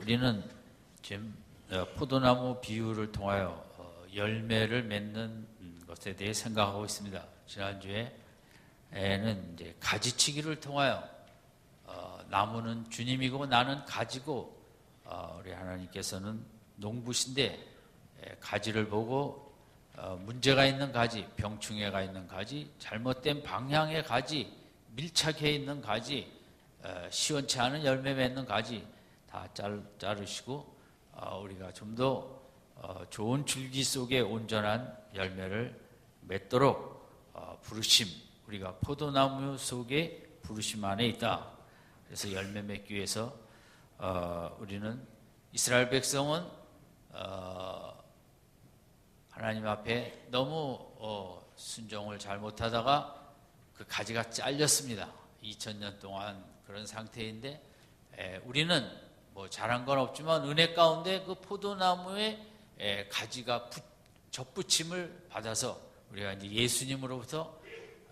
우리는 지금 포도나무 비유를 통하여 열매를 맺는 것에 대해 생각하고 있습니다. 지난주에는 이제 가지치기를 통하여 나무는 주님이고 나는 가지고 우리 하나님께서는 농부신데 가지를 보고 문제가 있는 가지, 병충해가 있는 가지, 잘못된 방향의 가지, 밀착해 있는 가지, 시원치 않은 열매 맺는 가지 다 자르시고 우리가 좀 더 좋은 줄기 속에 온전한 열매를 맺도록 부르심, 우리가 포도나무 속에 부르심 안에 있다. 그래서 열매 맺기 위해서 우리는 이스라엘 백성은 하나님 앞에 너무 순종을 잘못하다가 그 가지가 잘렸습니다. 2000년 동안 그런 상태인데 우리는 뭐 잘한 건 없지만 은혜 가운데 그 포도나무에 가지가 접붙임을 받아서 우리가 이제 예수님으로부터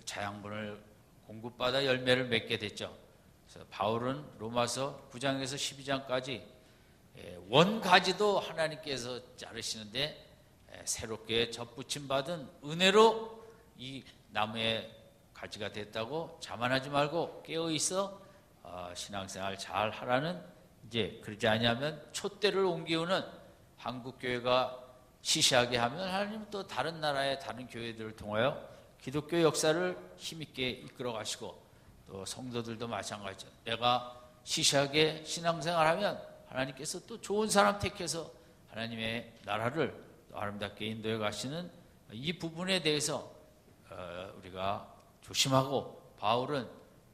자양분을 공급받아 열매를 맺게 됐죠. 그래서 바울은 로마서 9장에서 12장까지 원가지도 하나님께서 자르시는데 새롭게 접붙임 받은 은혜로 이 나무의 가지가 됐다고 자만하지 말고 깨어 있어 신앙생활 잘 하라는, 이제 그러지 아니하면 촛대를 옮기우는 한국교회가 시시하게 하면 하나님은 또 다른 나라의 다른 교회들을 통하여 기독교 역사를 힘있게 이끌어 가시고, 또 성도들도 마찬가지죠. 내가 시시하게 신앙생활하면 하나님께서 또 좋은 사람 택해서 하나님의 나라를 또 아름답게 인도해 가시는 이 부분에 대해서 우리가 조심하고, 바울은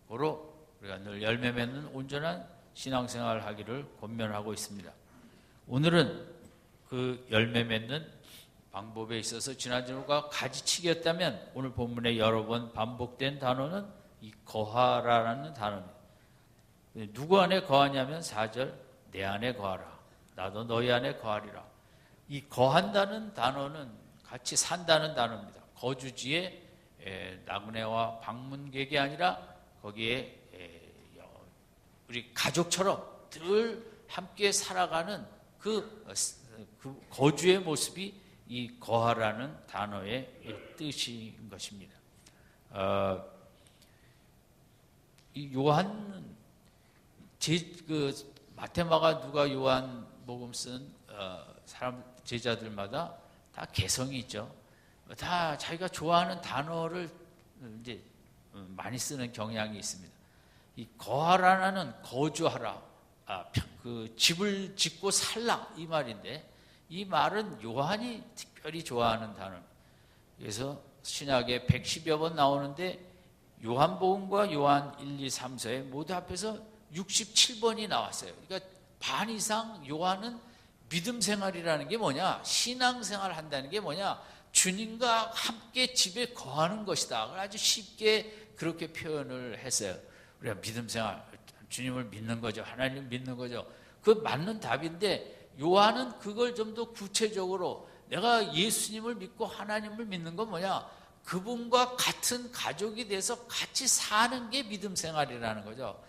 고로 우리가 늘 열매 맺는 온전한 신앙생활을 하기를 권면하고 있습니다. 오늘은 그 열매 맺는 방법에 있어서 지난주가 가지치기였다면 오늘 본문에 여러 번 반복된 단어는 이 거하라라는 단어입니다. 누구 안에 거하냐면 4절 내 안에 거하라, 나도 너희 안에 거하리라. 이 거한다는 단어는 같이 산다는 단어입니다. 거주지에 나그네와 방문객이 아니라 거기에 우리 가족처럼 늘 함께 살아가는 그 거주의 모습이 이 거하라는 단어의 뜻인 것입니다. 이 요한, 마테마가 누가 요한복음 쓴 사람 제자들마다 다 개성이 있죠. 다 자기가 좋아하는 단어를 이제 많이 쓰는 경향이 있습니다. 이 거하라는 거주하라, 그 집을 짓고 살라 이 말인데, 이 말은 요한이 특별히 좋아하는 단어입니다. 그래서 신약에 110여 번 나오는데 요한복음과 요한 1, 2, 3, 4에 모두 합해서 67번이 나왔어요. 그러니까 반 이상 요한은 믿음 생활이라는 게 뭐냐, 신앙생활 한다는 게 뭐냐, 주님과 함께 집에 거하는 것이다. 아주 쉽게 그렇게 표현을 했어요. 우리가 믿음 생활, 주님을 믿는 거죠. 하나님을 믿는 거죠. 그 맞는 답인데 요한은 그걸 좀 더 구체적으로, 내가 예수님을 믿고 하나님을 믿는 건 뭐냐, 그분과 같은 가족이 돼서 같이 사는 게 믿음 생활이라는 거죠.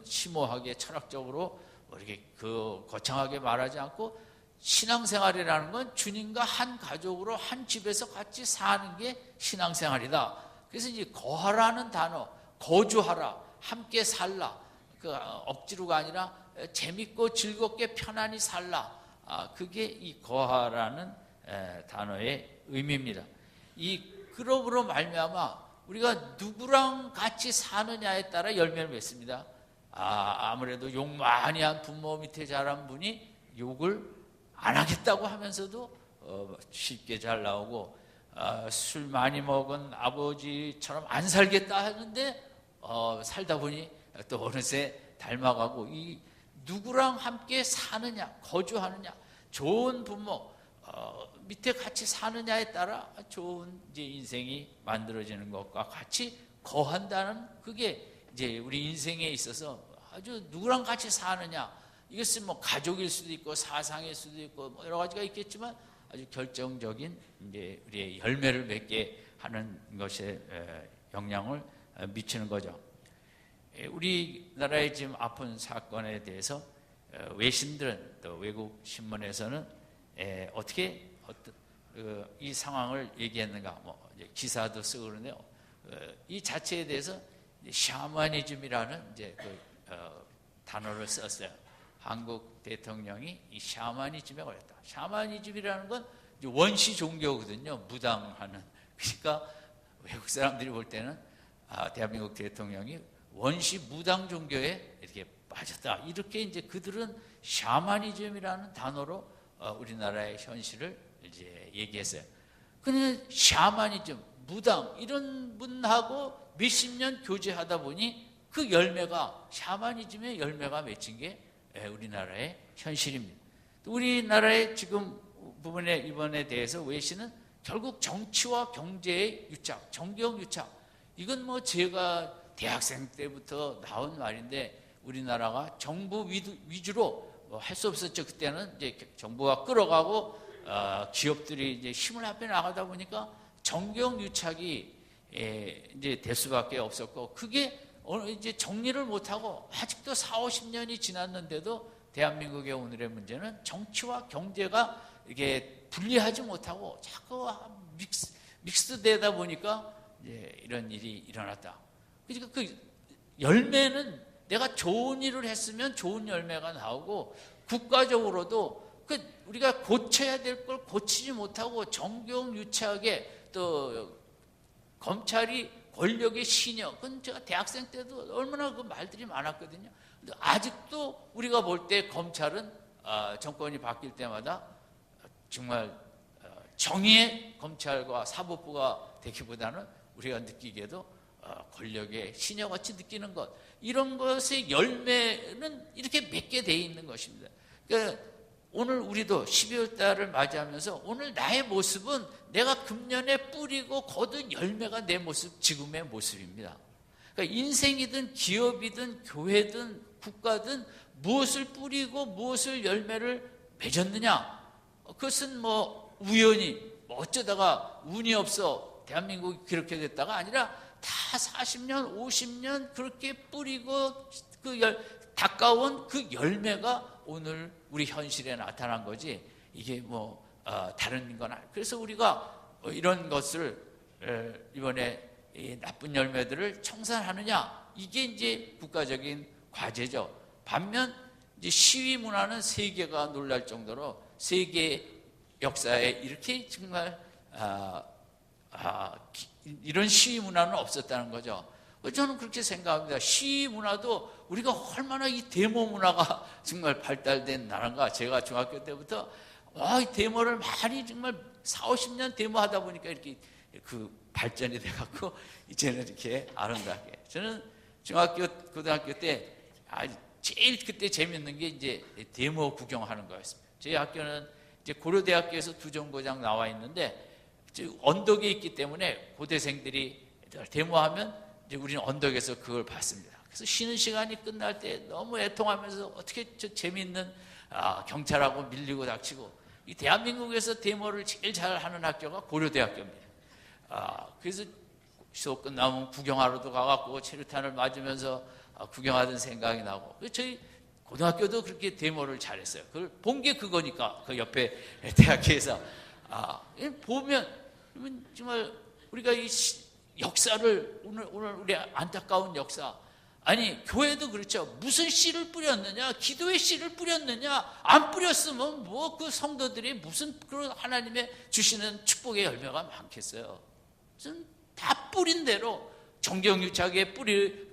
심오하게 철학적으로 이렇게 거창하게 말하지 않고, 신앙생활이라는 건 주님과 한 가족으로 한 집에서 같이 사는 게 신앙생활이다. 그래서 이제 거하라는 단어, 거주하라, 함께 살라, 그 억지로가 아니라 재밌고 즐겁게 편안히 살라, 그게 이 거하라는 단어의 의미입니다. 이 그룹으로 말미암아 우리가 누구랑 같이 사느냐에 따라 열매를 맺습니다. 아무래도 욕 많이 한 부모 밑에 자란 분이 욕을 안 하겠다고 하면서도 쉽게 잘 나오고, 술 많이 먹은 아버지처럼 안 살겠다 하는데 살다 보니 또 어느새 닮아가고, 이 누구랑 함께 사느냐, 거주하느냐, 좋은 부모 밑에 같이 사느냐에 따라 좋은 이제 인생이 만들어지는 것과 같이 거한다는, 그게 이제 우리 인생에 있어서 아주 누구랑 같이 사느냐, 이것은 뭐 가족일 수도 있고 사상일 수도 있고 뭐 여러 가지가 있겠지만 아주 결정적인 이제 우리의 열매를 맺게 하는 것에 영향을 미치는 거죠. 우리나라의 지금 아픈 사건에 대해서 외신들은 또 외국 신문에서는 어떻게 이 상황을 얘기했는가, 뭐 이제 기사도 쓰고 그러는데요. 이 자체에 대해서 샤머니즘이라는 이제 단어를 썼어요. 한국 대통령이 이 샤머니즘에 걸렸다. 샤머니즘이라는 건 원시 종교거든요. 무당하는. 그러니까 외국 사람들이 볼 때는 대한민국 대통령이 원시 무당 종교에 이렇게 빠졌다. 이렇게 이제 그들은 샤머니즘이라는 단어로 우리나라의 현실을 이제 얘기했어요. 근데 샤머니즘, 무당 이런 분하고 몇십 년 교제하다 보니 그 열매가 샤머니즘의 열매가 맺힌 게 우리나라의 현실입니다. 우리나라의 지금 이번에 대해서 외신은 결국 정치와 경제의 유착, 정경 유착. 이건 뭐 제가 대학생 때부터 나온 말인데 우리나라가 정부 위주로 할 수 없었죠. 그때는 이제 정부가 끌어가고 기업들이 이제 힘을 합해 나가다 보니까 정경 유착이 이제 될 수밖에 없었고 그게 이제 정리를 못하고 아직도 40-50년이 지났는데도 대한민국의 오늘의 문제는 정치와 경제가 이게 분리하지 못하고 자꾸 믹스되다 보니까 이제 이런 일이 일어났다. 그러니까 그 열매는 내가 좋은 일을 했으면 좋은 열매가 나오고 국가적으로도 우리가 고쳐야 될 걸 고치지 못하고 정경유착에 또 검찰이 권력의 신여. 그건 제가 대학생 때도 얼마나 그 말들이 많았거든요. 근데 아직도 우리가 볼 때 검찰은 정권이 바뀔 때마다 정말 정의의 검찰과 사법부가 되기보다는 우리가 느끼기에도 권력의 신여같이 느끼는 것, 이런 것의 열매는 이렇게 맺게 돼 있는 것입니다. 그러니까 오늘 우리도 12월 달을 맞이하면서 오늘 나의 모습은 내가 금년에 뿌리고 거둔 열매가 내 모습, 지금의 모습입니다. 그러니까 인생이든 기업이든 교회든 국가든 무엇을 뿌리고 무엇을 열매를 맺었느냐, 그것은 뭐 우연히 어쩌다가 운이 없어 대한민국이 그렇게 됐다가 아니라 다 40년 50년 그렇게 뿌리고 가까운 그 열매가 오늘 우리 현실에 나타난 거지, 이게 뭐 다른 건 아니에요. 그래서 우리가 이런 것을 이번에 이 나쁜 열매들을 청산하느냐, 이게 이제 국가적인 과제죠. 반면 이제 시위 문화는 세계가 놀랄 정도로 세계 역사에 이렇게 정말 이런 시위 문화는 없었다는 거죠. 저는 그렇게 생각합니다. 시위 문화도 우리가 얼마나 이 데모 문화가 정말 발달된 나라인가. 제가 중학교 때부터 이 데모를 많이 정말 40-50년 데모하다 보니까 이렇게 그 발전이 돼갖고 이제는 이렇게 아름답게. 저는 중학교, 고등학교 때 제일 그때 재밌는 게 이제 데모 구경하는 거였습니다. 저희 학교는 이제 고려대학교에서 두 정거장 나와 있는데 언덕에 있기 때문에 고대생들이 데모하면 이제 우리는 언덕에서 그걸 봤습니다. 그래서 쉬는 시간이 끝날 때 너무 애통하면서 어떻게 저 재미있는 경찰하고 밀리고 닥치고, 이 대한민국에서 데모를 제일 잘하는 학교가 고려대학교입니다. 그래서 수업 끝나면 구경하러도 가갖고 체류탄을 맞으면서 구경하던 생각이 나고, 저희 고등학교도 그렇게 데모를 잘했어요. 그걸 본 게 그거니까, 그 옆에 대학교에서 보면 정말 우리가 이 역사를 오늘 우리 안타까운 역사, 아니 교회도 그렇죠. 무슨 씨를 뿌렸느냐, 기도의 씨를 뿌렸느냐, 안 뿌렸으면 뭐 그 성도들이 무슨 그런 하나님의 주시는 축복의 열매가 많겠어요. 다 뿌린 대로 정경유착의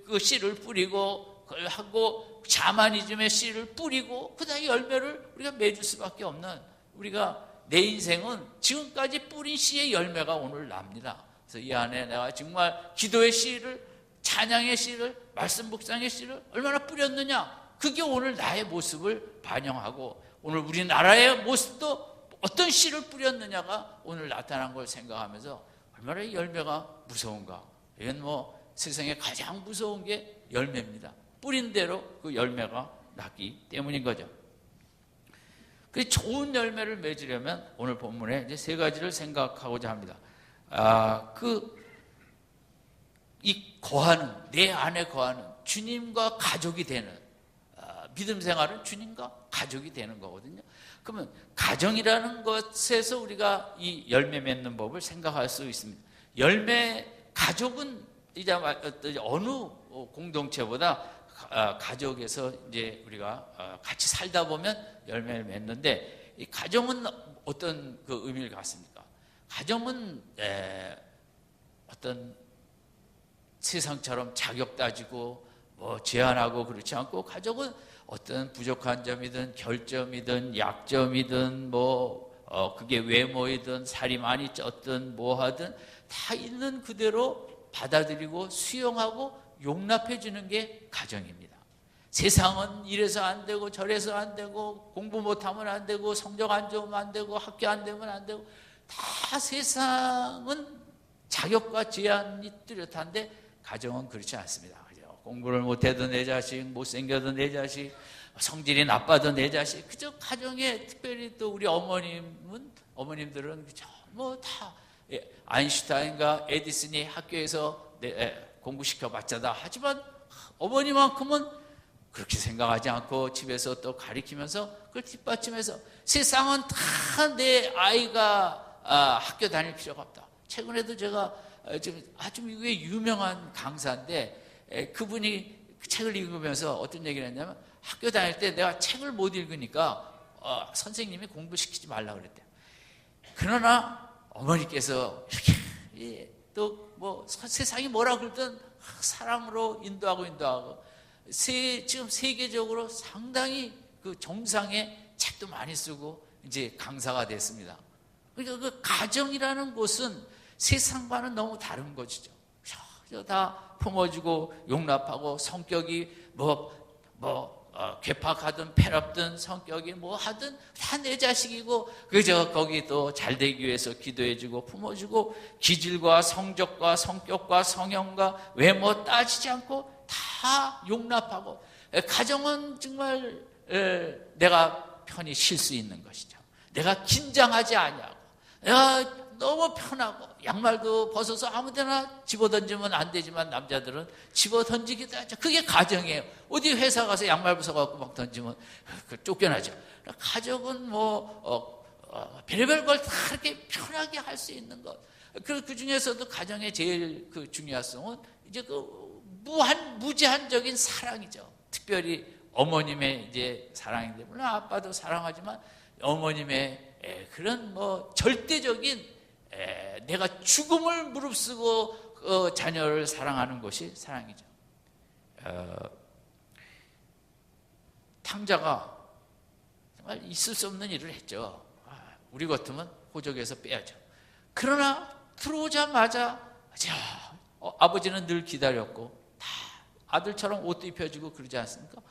그 씨를 뿌리고 그걸 하고 샤머니즘의 씨를 뿌리고 그다음에 열매를 우리가 맺을 수밖에 없는, 우리가 내 인생은 지금까지 뿌린 씨의 열매가 오늘 납니다. 그래서 이 안에 내가 정말 기도의 씨를, 찬양의 씨를, 말씀 묵상의 씨를 얼마나 뿌렸느냐, 그게 오늘 나의 모습을 반영하고 오늘 우리나라의 모습도 어떤 씨를 뿌렸느냐가 오늘 나타난 걸 생각하면서 얼마나 이 열매가 무서운가. 이건 뭐 세상에 가장 무서운 게 열매입니다. 뿌린 대로 그 열매가 났기 때문인 거죠. 그 좋은 열매를 맺으려면 오늘 본문에 이제 세 가지를 생각하고자 합니다. 이 거하는, 내 안에 거하는 주님과 가족이 되는 믿음 생활은 주님과 가족이 되는 거거든요. 그러면 가정이라는 것에서 우리가 이 열매 맺는 법을 생각할 수 있습니다. 가족은 이제 어느 공동체보다 가족에서 이제 우리가 같이 살다 보면 열매를 맺는데, 이 가정은 어떤 그 의미를 갖습니까? 가정은 어떤 세상처럼 자격 따지고 뭐 제한하고 그렇지 않고, 가족은 어떤 부족한 점이든 결점이든 약점이든 그게 외모이든 살이 많이 쪘든 뭐 하든 다 있는 그대로 받아들이고 수용하고 용납해 주는 게 가정입니다. 세상은 이래서 안 되고 저래서 안 되고 공부 못하면 안 되고 성적 안 좋으면 안 되고 학교 안 되면 안 되고, 다 세상은 자격과 제한이 뚜렷한데 가정은 그렇지 않습니다. 공부를 못해도 내 자식, 못생겨도 내 자식, 성질이 나빠도 내 자식, 그저 가정에, 특별히 또 우리 어머님들은 뭐 다 아인슈타인과 에디슨이 학교에서 공부시켜봤자 다 하지만, 어머니만큼은 그렇게 생각하지 않고 집에서 또 가리키면서 그걸 뒷받침해서, 세상은 다 내 아이가 학교 다닐 필요가 없다. 최근에도 제가 지금 아주 미국의 유명한 강사인데, 그분이 책을 읽으면서 어떤 얘기를 했냐면, 학교 다닐 때 내가 책을 못 읽으니까 선생님이 공부시키지 말라고 그랬대요. 그러나 어머니께서 이렇게 또 뭐 세상이 뭐라 그러든 사랑으로 인도하고 지금 세계적으로 상당히 그 정상의 책도 많이 쓰고 이제 강사가 됐습니다. 그러니까 그 가정이라는 곳은 세상과는 너무 다른 것이죠. 다 품어주고 용납하고, 성격이 괴팍하든 패럽든 성격이 뭐 하든 다 내 자식이고, 그저 거기 또 잘 되기 위해서 기도해주고 품어주고, 기질과 성적과 성격과 성형과 외모 따지지 않고 다 용납하고, 가정은 정말 내가 편히 쉴 수 있는 것이죠. 내가 긴장하지 아니하고, 내가 너무 편하고, 양말도 벗어서 아무데나 집어던지면 안 되지만 남자들은 집어던지기도 하죠. 그게 가정이에요. 어디 회사 가서 양말 벗어갖고 막 던지면 쫓겨나죠. 가족은 별의별 걸 다 이렇게 편하게 할 수 있는 것. 그 중에서도 가정의 제일 그 중요성은 이제 무제한적인 사랑이죠. 특별히 어머님의 이제 사랑인데, 물론 아빠도 사랑하지만 어머님의 그런 절대적인, 내가 죽음을 무릅쓰고 자녀를 사랑하는 것이 사랑이죠. 탕자가 정말 있을 수 없는 일을 했죠. 우리 같으면 호적에서 빼야죠. 그러나 들어오자마자 아버지는 늘 기다렸고 다 아들처럼 옷도 입혀주고 그러지 않습니까?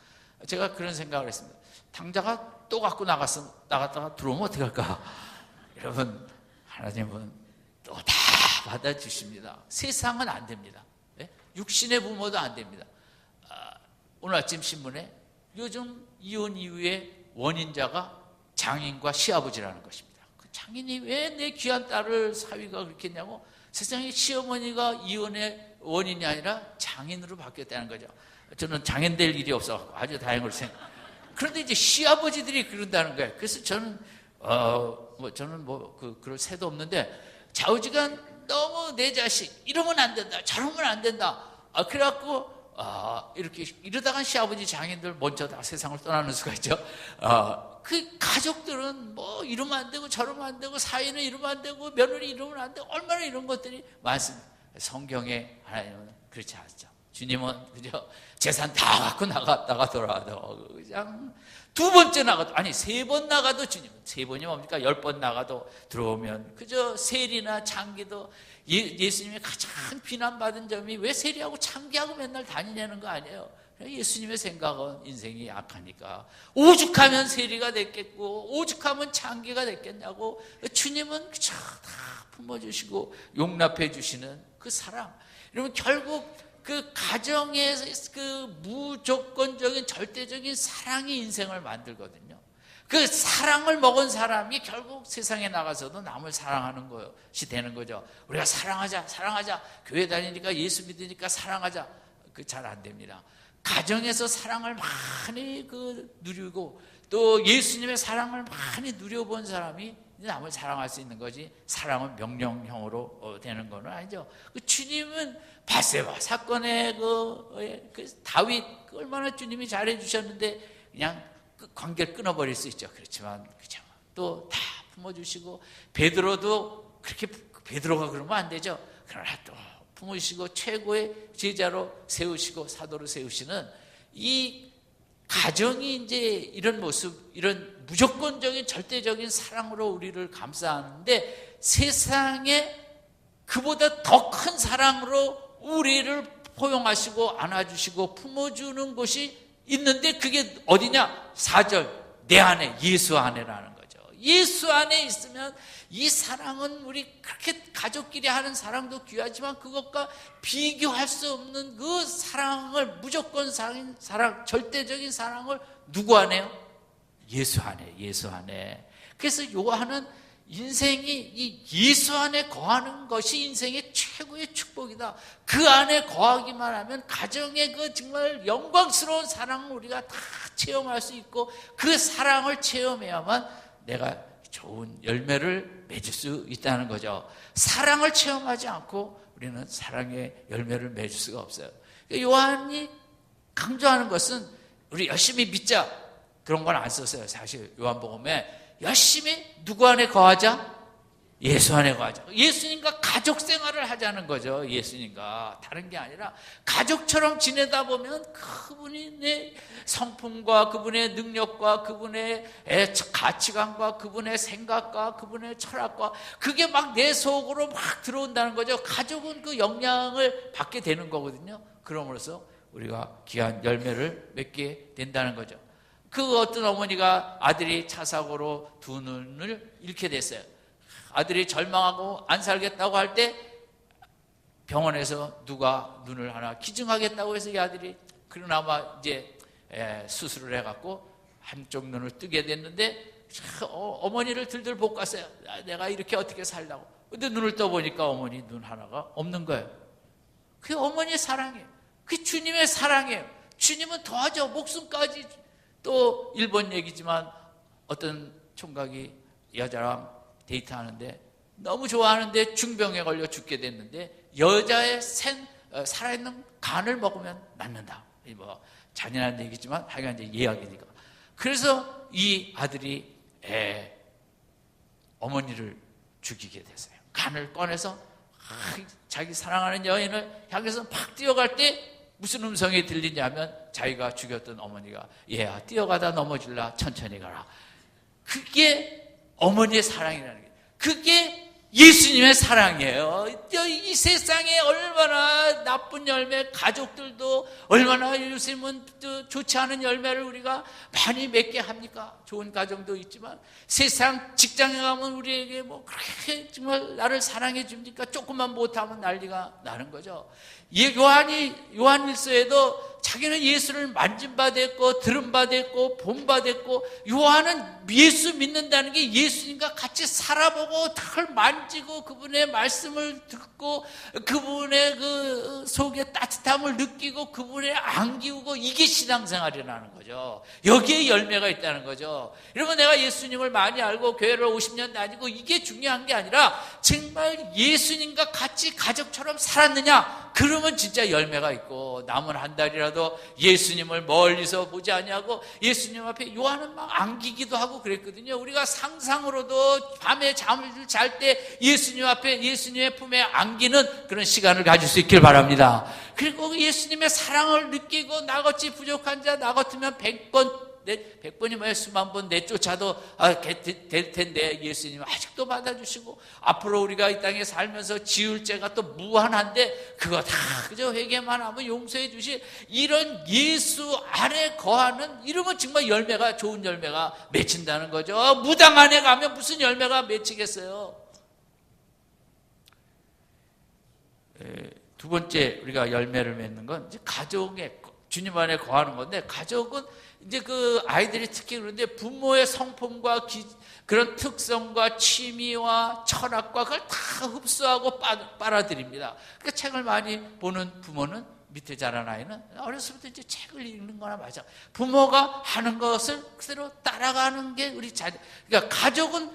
제가 그런 생각을 했습니다. 탕자가 또 갖고 나갔다가 들어오면 어떡할까? 여러분, 하나님은 또 다 받아주십니다. 세상은 안 됩니다. 육신의 부모도 안 됩니다. 오늘 아침 신문에 요즘 이혼 이후에 원인자가 장인과 시아버지라는 것입니다. 그 장인이 왜 내 귀한 딸을 사위가 그렇게 했냐고, 세상에 시어머니가 이혼의 원인이 아니라 장인으로 바뀌었다는 거죠. 저는 장인 될 일이 없어서 아주 다행으로 생각합니다. 그런데 이제 시아버지들이 그런다는 거예요. 그래서 저는 그럴 새도 없는데, 좌우지간 너무 내 자식 이러면 안 된다, 저러면 안 된다. 그래갖고 이렇게 이러다가 시아버지 장인들 먼저 다 세상을 떠나는 수가 있죠. 그 가족들은 이러면 안 되고 저러면 안 되고, 사위는 이러면 안 되고 며느리 이러면 안 되고, 얼마나 이런 것들이 많습니다. 성경에 하나님은 그렇지 않죠. 주님은 그저 재산 다 갖고 나갔다가 돌아와도 그냥 두 번째 나가도, 아니 3번 나가도, 주님은 3번이 뭡니까? 10번 나가도 들어오면 그저 세리나 창기도, 예수님이 가장 비난받은 점이 왜 세리하고 창기하고 맨날 다니냐는 거 아니에요. 예수님의 생각은 인생이 약하니까 오죽하면 세리가 됐겠고 오죽하면 창기가 됐겠냐고, 주님은 그저 다 품어주시고 용납해 주시는 그 사랑. 여러분, 결국 그 가정에서 그 무조건적인 절대적인 사랑이 인생을 만들거든요. 그 사랑을 먹은 사람이 결국 세상에 나가서도 남을 사랑하는 것이 되는 거죠. 우리가 사랑하자 교회 다니니까 예수 믿으니까 사랑하자, 그 잘 안 됩니다. 가정에서 사랑을 많이 누리고 또 예수님의 사랑을 많이 누려본 사람이 남을 사랑할 수 있는 거지, 사랑은 명령형으로 되는 건 아니죠. 주님은 바세바 사건의 다윗 얼마나 주님이 잘해 주셨는데 그냥 관계를 끊어버릴 수 있죠. 그렇지만 그죠, 또 다 품어주시고, 베드로도 그렇게, 베드로가 그러면 안 되죠. 그러나 또 품으시고 최고의 제자로 세우시고 사도로 세우시는 이 가정이 이제 이런 모습, 이런 무조건적인 절대적인 사랑으로 우리를 감싸는데, 세상에 그보다 더 큰 사랑으로 우리를 포용하시고 안아주시고 품어주는 곳이 있는데, 그게 어디냐? 4절, 내 안에, 예수 안에라는 거죠. 예수 안에 있으면 이 사랑은, 우리 그렇게 가족끼리 하는 사랑도 귀하지만 그것과 비교할 수 없는 그 사랑을, 무조건 사랑, 절대적인 사랑을 누구 안에요? 예수 안에, 예수 안에. 그래서 요한은 인생이 이 예수 안에 거하는 것이 인생의 최고의 축복이다. 그 안에 거하기만 하면 가정의 그 정말 영광스러운 사랑을 우리가 다 체험할 수 있고, 그 사랑을 체험해야만 내가 좋은 열매를 맺을 수 있다는 거죠. 사랑을 체험하지 않고 우리는 사랑의 열매를 맺을 수가 없어요. 요한이 강조하는 것은 우리 열심히 믿자, 그런 건 안 썼어요. 사실 요한복음에 열심히 누구 안에 거하자? 예수 안에 거하자. 예수님과 가족 생활을 하자는 거죠. 예수님과. 다른 게 아니라 가족처럼 지내다 보면 그분이 내 성품과 그분의 능력과 그분의 가치관과 그분의 생각과 그분의 철학과 그게 막 내 속으로 막 들어온다는 거죠. 가족은 그 영향을 받게 되는 거거든요. 그럼으로써 우리가 귀한 열매를 맺게 된다는 거죠. 그 어떤 어머니가 아들이 차 사고로 두 눈을 잃게 됐어요. 아들이 절망하고 안 살겠다고 할 때 병원에서 누가 눈을 하나 기증하겠다고 해서 이 아들이 그나마 이제 수술을 해갖고 한쪽 눈을 뜨게 됐는데, 어머니를 들들 볶 갔어요. 내가 이렇게 어떻게 살라고. 근데 눈을 떠보니까 어머니 눈 하나가 없는 거예요. 그게 어머니의 사랑이에요. 그게 주님의 사랑이에요. 주님은 더하죠. 목숨까지. 또 일본 얘기지만 어떤 총각이 여자랑 데이트하는데 너무 좋아하는데 중병에 걸려 죽게 됐는데, 여자의 살아있는 간을 먹으면 낫는다. 뭐 잔인한 얘기지만 하여간 이제 이야기니까. 그래서 이 아들이 어머니를 죽이게 됐어요. 간을 꺼내서 자기 사랑하는 여인을 향해서 막 뛰어갈 때 무슨 음성이 들리냐면, 자기가 죽였던 어머니가, 얘야 뛰어가다 넘어질라, 천천히 가라. 그게 어머니의 사랑이라는 거예요. 그게 예수님의 사랑이에요. 이 세상에 얼마나 나쁜 열매, 가족들도 얼마나 요즘은 좋지 않은 열매를 우리가 많이 맺게 합니까? 좋은 가정도 있지만 세상 직장에 가면 우리에게 뭐 그렇게 정말 나를 사랑해 줍니까? 조금만 못하면 난리가 나는 거죠. 요한일서에도 자기는 예수를 만진 바 됐고 들은 바 됐고 본 바 됐고, 요한은 예수 믿는다는 게 예수님과 같이 살아보고 탁을 만지고 그분의 말씀을 듣고 그분의 그 속에 따뜻함을 느끼고 그분의 안기우고, 이게 신앙생활이라는 거죠. 여기에 열매가 있다는 거죠. 여러분, 내가 예수님을 많이 알고 교회를 50년 다니고 이게 중요한 게 아니라 정말 예수님과 같이 가족처럼 살았느냐? 그러면 진짜 열매가 있고, 남은 한 달이라도 예수님을 멀리서 보지 아니하고 예수님 앞에, 요한은 막 안기기도 하고 그랬거든요. 우리가 상상으로도 밤에 잠을 잘 때 예수님 앞에, 예수님의 품에 안기는 그런 시간을 가질 수 있길 바랍니다. 그리고 예수님의 사랑을 느끼고, 나같이 부족한 자 나 같으면 100번이 뭐야, 수만 번 내쫓아도 될 텐데 예수님 아직도 받아주시고, 앞으로 우리가 이 땅에 살면서 지을 죄가 또 무한한데 그거 다 그저 회개만 하면 용서해 주실 이런 예수 안에 거하는, 이러면 정말 열매가, 좋은 열매가 맺힌다는 거죠. 무당 안에 가면 무슨 열매가 맺히겠어요. 두 번째 우리가 열매를 맺는 건 이제 가족의, 주님 안에 거하는 건데, 가족은 이제 그 아이들이 특히 그런데 부모의 성품과 그런 특성과 취미와 철학과 그걸 다 흡수하고 빨아들입니다. 그러니까 책을 많이 보는 부모는 밑에 자란 아이는 어렸을 때 이제 책을 읽는 거나 마찬가지. 부모가 하는 것을 그대로 따라가는 게 우리 그러니까 가족은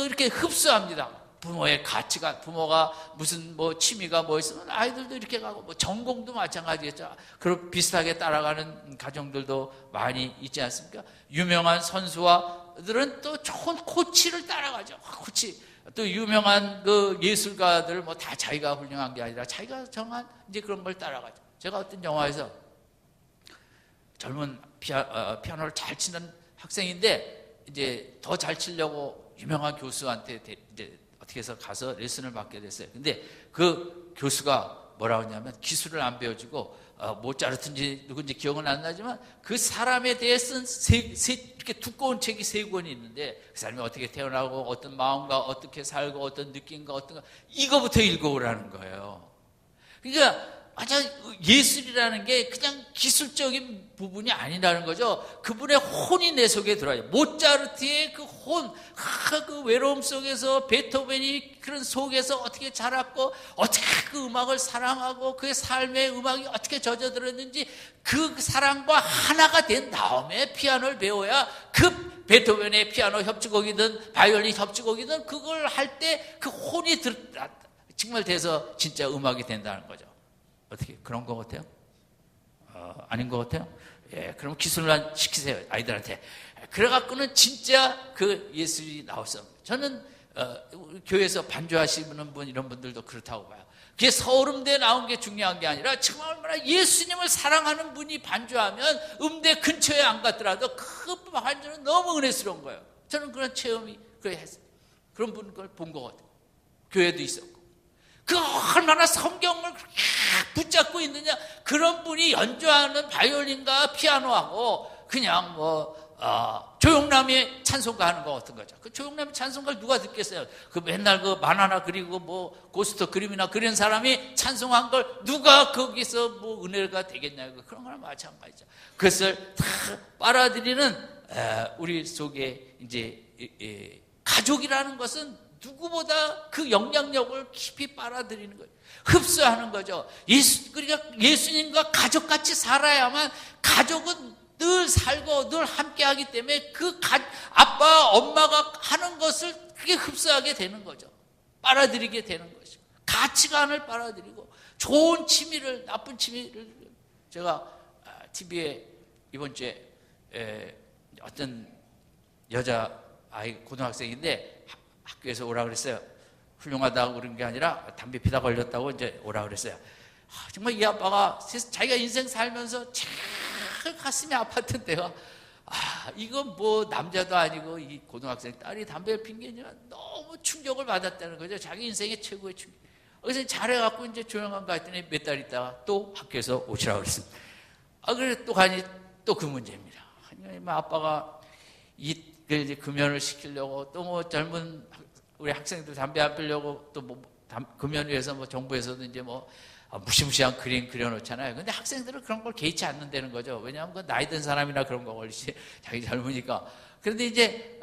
이렇게 흡수합니다. 부모의 가치가, 부모가 무슨 뭐 취미가 뭐 있으면 아이들도 이렇게 가고, 뭐 전공도 마찬가지겠죠. 그런 비슷하게 따라가는 가정들도 많이 있지 않습니까? 유명한 선수들은 또 좋은 코치를 따라가죠. 코치. 또 유명한 그 예술가들 뭐 다 자기가 훌륭한 게 아니라 자기가 정한 이제 그런 걸 따라가죠. 제가 어떤 영화에서 젊은 피아노를 잘 치는 학생인데 이제 더 잘 치려고 유명한 교수한테 이제 어떻게 해서 가서 레슨을 받게 됐어요. 근데 그 교수가 뭐라고 했냐면 기술을 안 배워주고 모차르트인지 누군지 기억은 안 나지만 그 사람에 대해 쓴 이렇게 두꺼운 책이 3권이 있는데 그 사람이 어떻게 태어나고 어떤 마음과 어떻게 살고 어떤 느낌과 어떤 거 이거부터 읽어오라는 거예요. 그러니까 예술이라는 게 그냥 기술적인 부분이 아니라는 거죠. 그분의 혼이 내 속에 들어와요. 모차르트의 그 혼, 그 외로움 속에서 베토벤이 그런 속에서 어떻게 자랐고 어떻게 그 음악을 사랑하고 그의 삶의 음악이 어떻게 젖어들었는지 그 사랑과 하나가 된 다음에 피아노를 배워야 그 베토벤의 피아노 협주곡이든 바이올린 협주곡이든 그걸 할 때 그 혼이 정말 돼서 진짜 음악이 된다는 거죠. 어떻게 그런 것 같아요? 아닌 것 같아요? 예, 그럼 기술만 시키세요 아이들한테. 그래갖고는 진짜 그 예술이 나왔어. 저는 교회에서 반주하시는 분 이런 분들도 그렇다고 봐요. 그게 서울음대 나온 게 중요한 게 아니라 정말 얼마나 예수님을 사랑하는 분이 반주하면 음대 근처에 안 갔더라도 그 반주는 너무 은혜스러운 거예요. 저는 그런 체험이 그런 분을 본 것 같아요. 교회도 있었고. 그 얼마나 성경을 붙잡고 있느냐. 그런 분이 연주하는 바이올린과 피아노하고 그냥 조용남의 찬송가 하는 거 같은 거죠. 그 조용남의 찬송가를 누가 듣겠어요? 그 맨날 그 만화나 그리고 뭐 고스트 그림이나 그린 사람이 찬송한 걸 누가 거기서 뭐 은혜가 되겠냐고. 그런 거랑 마찬가지죠. 그것을 다 빨아들이는 우리 속에 이제 가족이라는 것은 누구보다 그 영향력을 깊이 빨아들이는 거예요. 흡수하는 거죠. 그러니까 예수님과 가족같이 살아야만 가족은 늘 살고 늘 함께하기 때문에 그 아빠, 엄마가 하는 것을 그게 흡수하게 되는 거죠. 빨아들이게 되는 것이죠. 가치관을 빨아들이고 좋은 취미를, 나쁜 취미를. 제가 TV에 이번 주에 어떤 여자 아이 고등학생인데 학교에서 오라 그랬어요. 훌륭하다고 그런 게 아니라 담배 피다 걸렸다고 이제 오라 그랬어요. 정말 이 아빠가 자기가 인생 살면서 제일 가슴이 아팠던 때가 이건 뭐 남자도 아니고 이 고등학생 딸이 담배를 핀 게 아니라 너무 충격을 받았다는 거죠. 자기 인생의 최고의 충격. 그래서 잘해갖고 이제 조용한 거 했더니 몇 달 있다가 또 학교에서 오시라고 그랬습니다. 그래서 또 가니 또 그 문제입니다. 아빠가 이제 금연을 시키려고 또 뭐 젊은 우리 학생들 담배 안 피려고 또 뭐 금연 위해서 뭐 정부에서도 이제 뭐 무시무시한 그림 그려놓잖아요. 근데 학생들은 그런 걸 개의치 않는다는 거죠. 왜냐하면 그 나이 든 사람이나 그런 거 걸리지 자기 젊으니까. 그런데 이제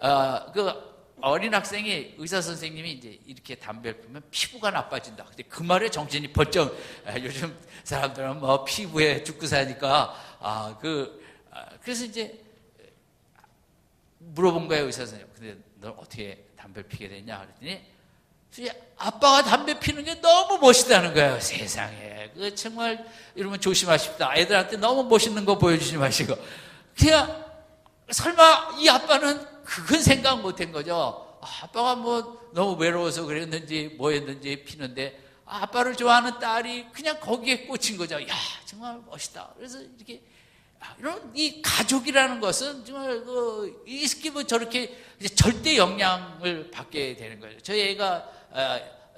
그 어린 학생이 의사 선생님이 이제 이렇게 담배를 피우면 피부가 나빠진다. 근데 그 말에 정신이 번쩍. 요즘 사람들은 뭐 피부에 죽고 사니까 그래서 이제 물어본 거예요, 의사 선생님. 근데 너 어떻게 담배를 피게 됐냐? 그랬더니 아빠가 담배 피는 게 너무 멋있다는 거예요. 세상에. 그 정말 여러분 조심하십시다. 애들한테 너무 멋있는 거 보여주지 마시고. 그냥 설마 이 아빠는 그건 생각 못한 거죠. 아빠가 뭐 너무 외로워서 그랬는지 뭐 했는지 피는데 아빠를 좋아하는 딸이 그냥 거기에 꽂힌 거죠. 야, 정말 멋있다. 그래서 이렇게 이런 이 가족이라는 것은 정말 이렇게 뭐 저렇게 절대 영향을 받게 되는 거예요. 저희 애가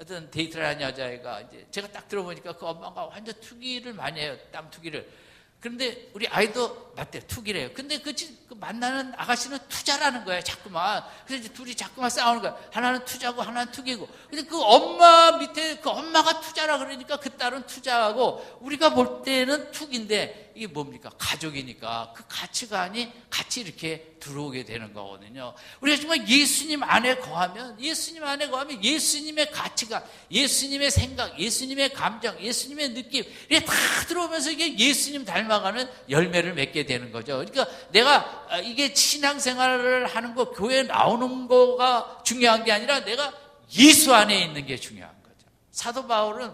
어떤 데이트를 한 여자애가 이제 제가 딱 들어보니까 그 엄마가 완전 투기를 많이 해요. 땅 투기를. 그런데 우리 아이도 맞대요. 투기래요. 근데 그 만나는 아가씨는 투자라는 거예요. 자꾸만. 그래서 이제 둘이 자꾸만 싸우는 거야. 하나는 투자고 하나는 투기고. 근데 그 엄마 밑에 그 엄마가 투자라 그러니까 그 딸은 투자하고 우리가 볼 때는 투기인데 이게 뭡니까? 가족이니까 그 가치관이 같이 이렇게 들어오게 되는 거거든요. 우리가 정말 예수님 안에 거하면 예수님의 가치관, 예수님의 생각, 예수님의 감정, 예수님의 느낌 이게 다 들어오면서 이게 예수님 닮아가는 열매를 맺게 되는 거죠. 그러니까 내가 이게 신앙생활을 하는 거, 교회에 나오는 거가 중요한 게 아니라 내가 예수 안에 있는 게 중요한 거죠. 사도 바울은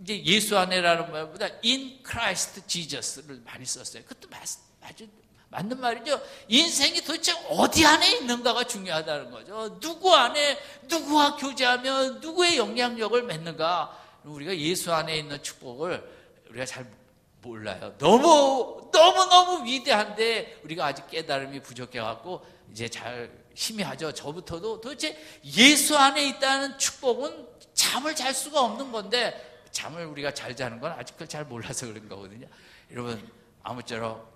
이제 예수 안에라는 말보다 in Christ Jesus를 많이 썼어요. 그것도 맞는 말이죠. 인생이 도대체 어디 안에 있는가가 중요하다는 거죠. 누구 안에, 누구와 교제하면 누구의 영향력을 맺는가. 우리가 예수 안에 있는 축복을 우리가 잘 몰라요. 너무 위대한데 우리가 아직 깨달음이 부족해갖고 이제 잘 희미하죠. 저부터도 도대체 예수 안에 있다는 축복은 잠을 잘 수가 없는 건데 잠을 우리가 잘 자는 건 아직 그걸 잘 몰라서 그런 거거든요. 여러분, 아무쪼록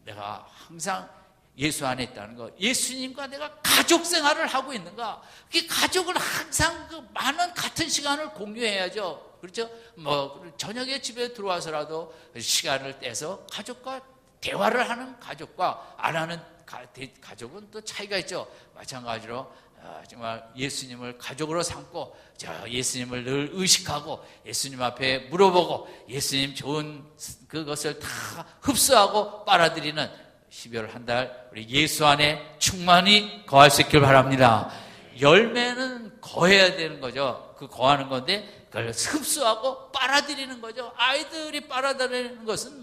내가 항상 예수 안에 있다는 거, 예수님과 내가 가족 생활을 하고 있는가, 그 가족을 항상 그 많은 같은 시간을 공유해야죠. 그렇죠? 뭐 저녁에 집에 들어와서라도 시간을 떼서 가족과 대화를 하는 가족과 안 하는 가족은 또 차이가 있죠. 마찬가지로 정말 예수님을 가족으로 삼고 예수님을 늘 의식하고 예수님 앞에 물어보고 예수님 좋은 그것을 다 흡수하고 빨아들이는 12월 한 달 우리 예수 안에 충만히 거할 수 있길 바랍니다. 열매는 거해야 되는 거죠. 그 거하는 건데 그걸 흡수하고 빨아들이는 거죠. 아이들이 빨아들이는 것은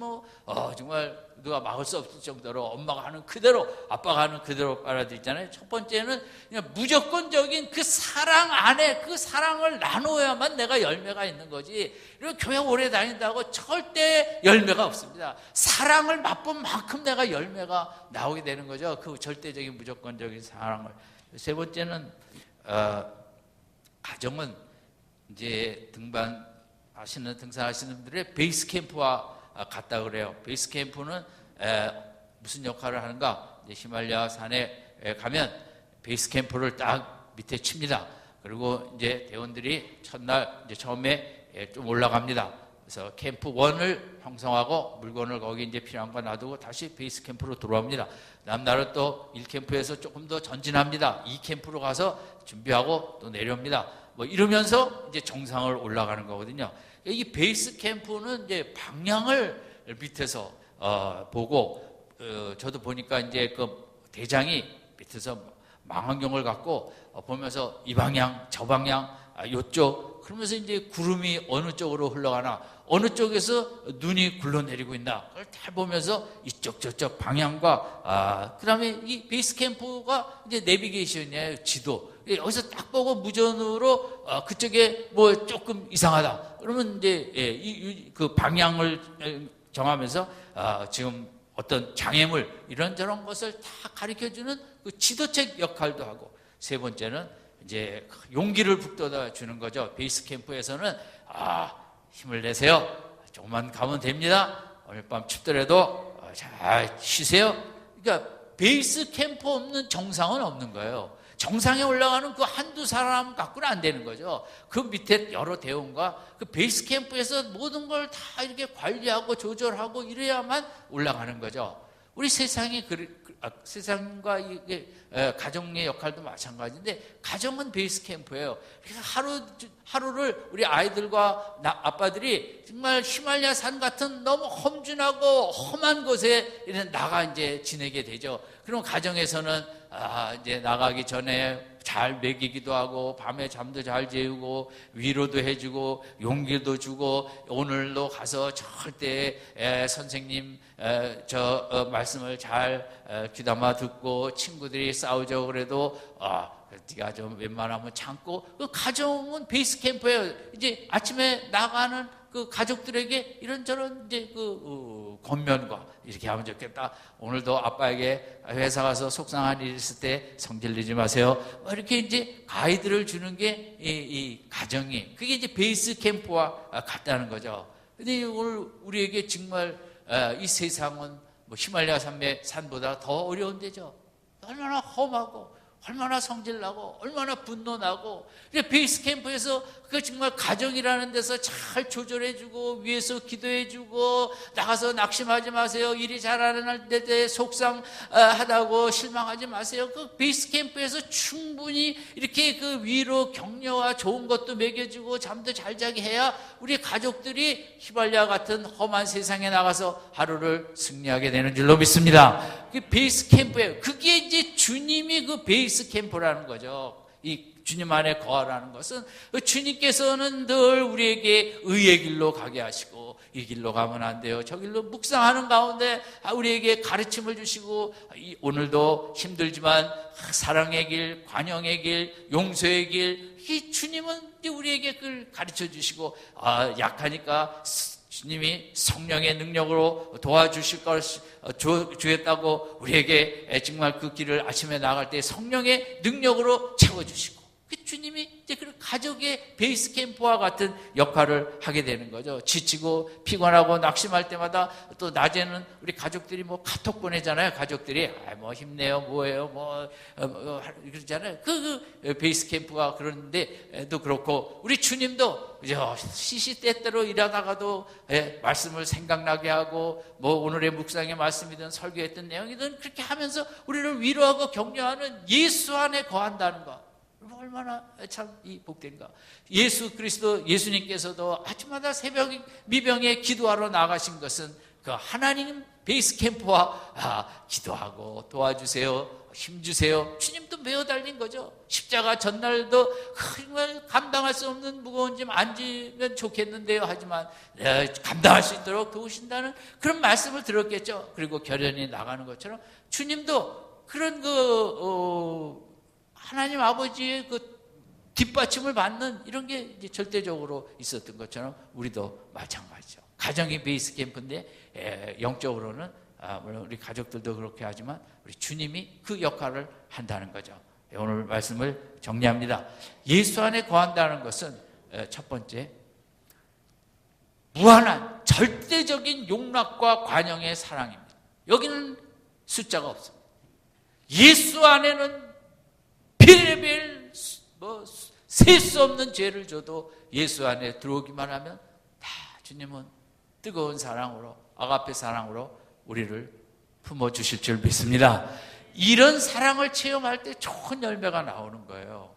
정말 누가 막을 수 없을 정도로 엄마가 하는 그대로, 아빠가 하는 그대로 빨아들이잖아요. 첫 번째는 그냥 무조건적인 그 사랑 안에 그 사랑을 나누어야만 내가 열매가 있는 거지. 그리고 교회 오래 다닌다고 절대 열매가 없습니다. 사랑을 맛본 만큼 내가 열매가 나오게 되는 거죠. 그 절대적인 무조건적인 사랑을. 세 번째는 가정은 이제 등산하시는 분들의 베이스 캠프와 같다 그래요. 베이스 캠프는 무슨 역할을 하는가? 이제 히말라야 산에 가면 베이스 캠프를 딱 밑에 칩니다. 그리고 이제 대원들이 첫날 이제 처음에 좀 올라갑니다. 그래서 캠프 1을 형성하고 물건을 거기 이제 필요한 거 놔두고 다시 베이스 캠프로 들어옵니다. 다음 날은 또 1캠프에서 조금 더 전진합니다. 2캠프로 가서 준비하고 또 내려옵니다. 뭐 이러면서 이제 정상을 올라가는 거거든요. 이 베이스 캠프는 이제 방향을 밑에서 보고 저도 보니까 이제 그 대장이 밑에서 망원경을 갖고 보면서 이 방향, 저 방향, 요쪽 그러면서 이제 구름이 어느 쪽으로 흘러가나 어느 쪽에서 눈이 굴러내리고 있나 그걸 잘 보면서 이쪽 저쪽 방향과 그다음에 이 베이스 캠프가 이제 내비게이션이에요. 지도. 여기서 딱 보고 무전으로 그쪽에 뭐 조금 이상하다. 그러면 이제 그 방향을 정하면서 지금 어떤 장애물 이런저런 것을 다 가르쳐주는 그 지도책 역할도 하고 세 번째는 이제 용기를 북돋아 주는 거죠. 베이스 캠프에서는 힘을 내세요. 조금만 가면 됩니다. 오늘 밤 춥더라도 잘 쉬세요. 그러니까 베이스 캠프 없는 정상은 없는 거예요. 정상에 올라가는 그 한두 사람 갖고는 안 되는 거죠. 그 밑에 여러 대원과 그 베이스 캠프에서 모든 걸 다 이렇게 관리하고 조절하고 이래야만 올라가는 거죠. 우리 세상과 이게 가정의 역할도 마찬가지인데 가정은 베이스 캠프예요. 그래서 하루를 우리 아이들과 아빠들이 정말 히말라야 산 같은 너무 험준하고 험한 곳에 나가 이제 지내게 되죠. 그럼 가정에서는 이제 나가기 전에 잘 먹이기도 하고 밤에 잠도 잘 재우고 위로도 해주고 용기도 주고 오늘도 가서 절대 선생님 저 말씀을 잘 귀담아 듣고 친구들이 싸우죠 그래도 네가 좀 웬만하면 참고 그 가정은 베이스 캠프예요. 이제 아침에 나가는 그 가족들에게 이런저런 이제 그 권면과 이렇게 하면 좋겠다. 오늘도 아빠에게 회사 가서 속상한 일 있을 때 성질 내지 마세요. 이렇게 이제 가이드를 주는 게 이 가정이 그게 이제 베이스 캠프와 같다는 거죠. 근데 오늘 우리에게 정말 이 세상은 뭐 히말라야 산보다 더 어려운 데죠. 얼마나 험하고 얼마나 성질나고 얼마나 분노나고. 베이스 캠프에서 그 정말 가정이라는 데서 잘 조절해주고 위에서 기도해주고 나가서 낙심하지 마세요. 일이 잘 안 할 때 속상하다고 실망하지 마세요. 그 베이스 캠프에서 충분히 이렇게 그 위로 격려와 좋은 것도 먹여주고 잠도 잘 자게 해야 우리 가족들이 휘발유와 같은 험한 세상에 나가서 하루를 승리하게 되는 줄로 믿습니다. 그 베이스 캠프예요. 그게 이제 주님이 그 베이스 캠프라는 거죠. 이 주님 안에 거하라는 것은 주님께서는 늘 우리에게 의의 길로 가게 하시고 이 길로 가면 안 돼요. 저 길로 묵상하는 가운데 우리에게 가르침을 주시고 오늘도 힘들지만 사랑의 길, 관용의 길, 용서의 길, 이 주님은 우리에게 그걸 가르쳐 주시고 약하니까 주님이 성령의 능력으로 도와주실 걸 주겠다고 우리에게 정말 그 길을 아침에 나갈 때 성령의 능력으로 채워주시고 그 주님이 이제 그 가족의 베이스 캠프와 같은 역할을 하게 되는 거죠. 지치고 피곤하고 낙심할 때마다 또 낮에는 우리 가족들이 뭐 카톡 보내잖아요. 가족들이 뭐 힘내요, 뭐예요, 그러잖아요. 그 베이스 캠프가 그런데도 그렇고 우리 주님도 시시때때로 일하다가도 말씀을 생각나게 하고 뭐 오늘의 묵상의 말씀이든 설교했던 내용이든 그렇게 하면서 우리를 위로하고 격려하는 예수 안에 거한다는 것. 얼마나 참 이 복된가. 예수 그리스도 예수님께서도 아침마다 새벽 미병에 기도하러 나가신 것은 그 하나님 베이스 캠프와 기도하고 도와주세요, 힘주세요. 주님도 메어 달린 거죠. 십자가 전날도 정말 감당할 수 없는 무거운 짐 안 지면 좋겠는데요. 하지만 감당할 수 있도록 도우신다는 그런 말씀을 들었겠죠. 그리고 결연히 나가는 것처럼 주님도 그런 하나님 아버지의 그 뒷받침을 받는 이런 게 이제 절대적으로 있었던 것처럼 우리도 마찬가지죠. 가정이 베이스 캠프인데 영적으로는 물론 우리 가족들도 그렇게 하지만 우리 주님이 그 역할을 한다는 거죠. 오늘 말씀을 정리합니다. 예수 안에 거한다는 것은 첫 번째, 무한한 절대적인 용납과 관용의 사랑입니다. 여기는 숫자가 없습니다. 예수 안에는 별의별 셀 수 없는 죄를 줘도 예수 안에 들어오기만 하면 다 주님은 뜨거운 사랑으로 아가페 사랑으로 우리를 품어주실 줄 믿습니다. 이런 사랑을 체험할 때 좋은 열매가 나오는 거예요.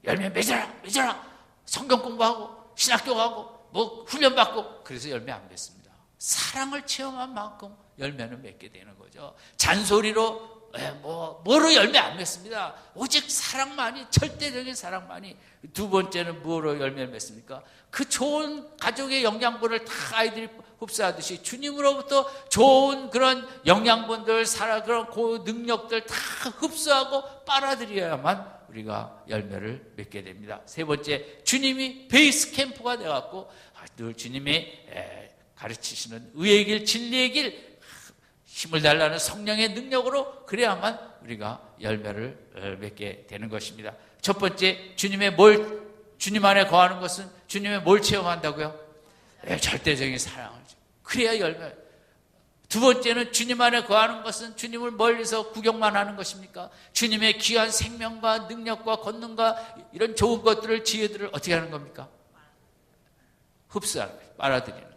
열매 맺어라 성경 공부하고 신학교 가고 뭐 훈련받고 그래서 열매 안 맺습니다. 사랑을 체험한 만큼 열매는 맺게 되는 거죠. 잔소리로 뭐로 열매 안 맺습니다. 오직 사랑만이, 절대적인 사랑만이. 두 번째는 뭐로 열매를 맺습니까? 그 좋은 가족의 영양분을 다 아이들이 흡수하듯이 주님으로부터 좋은 그런 영양분들, 그런 능력들 다 흡수하고 빨아들여야만 우리가 열매를 맺게 됩니다. 세 번째, 주님이 베이스 캠프가 되어갖고 늘 주님이 가르치시는 의의 길, 진리의 길, 힘을 달라는 성령의 능력으로 그래야만 우리가 열매를 맺게 되는 것입니다. 첫 번째, 주님 안에 거하는 것은 주님의 뭘 체험한다고요? 절대적인 사랑을. 그래야 열매. 두 번째는 주님 안에 거하는 것은 주님을 멀리서 구경만 하는 것입니까? 주님의 귀한 생명과 능력과 권능과 이런 좋은 것들을, 지혜들을 어떻게 하는 겁니까? 흡수하는 거예요. 빨아들이는.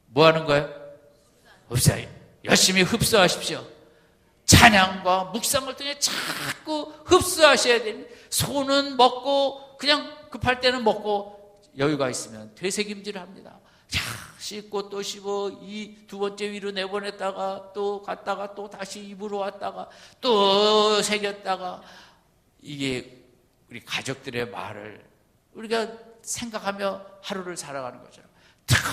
뭐 하는 거예요? 흡수해요. 열심히 흡수하십시오. 찬양과 묵상을 통해 자꾸 흡수하셔야 됩니다. 손은 먹고 그냥 급할 때는 먹고 여유가 있으면 되새김질을 합니다. 씻고 또 씹어 이 두 번째 위로 내보냈다가 또 갔다가 또 다시 입으로 왔다가 또 새겼다가 이게 우리 가족들의 말을 우리가 생각하며 하루를 살아가는 거죠.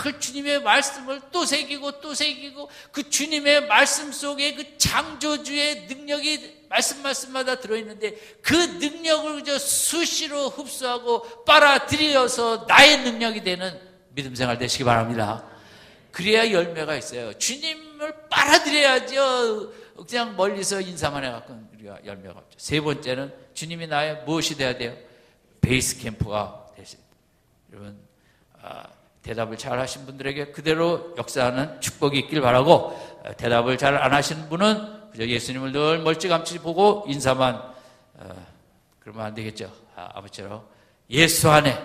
그 주님의 말씀을 또 새기고 또 새기고 그 주님의 말씀 속에 그 창조주의 능력이 말씀마다 들어있는데 그 능력을 그저 수시로 흡수하고 빨아들여서 나의 능력이 되는 믿음 생활 되시기 바랍니다. 그래야 열매가 있어요. 주님을 빨아들여야죠. 그냥 멀리서 인사만 해갖고 우리가 열매가 없죠. 세 번째는 주님이 나의 무엇이 돼야 돼요? 베이스 캠프가 되셔야 돼요. 여러분 대답을 잘 하신 분들에게 그대로 역사하는 축복이 있길 바라고, 대답을 잘 안 하시는 분은 그저 예수님을 늘 멀찌감치 보고 인사만 그러면 안 되겠죠. 아무쪼록 예수 안에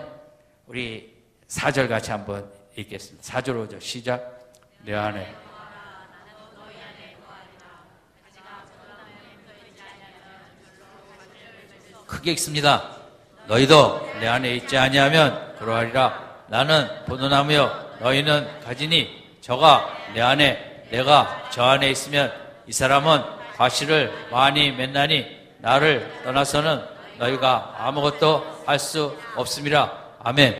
우리 4절 같이 한번 읽겠습니다. 4절 5절 시작. 내 안에 크게 읽습니다. 너희도 내 안에 있지 아니하면 그러하리라. 나는 포도나무여 너희는 가지니 저가 내 안에 내가 저 안에 있으면 이 사람은 과실을 많이 맺나니 나를 떠나서는 너희가 아무것도 할 수 없음이라. 아멘.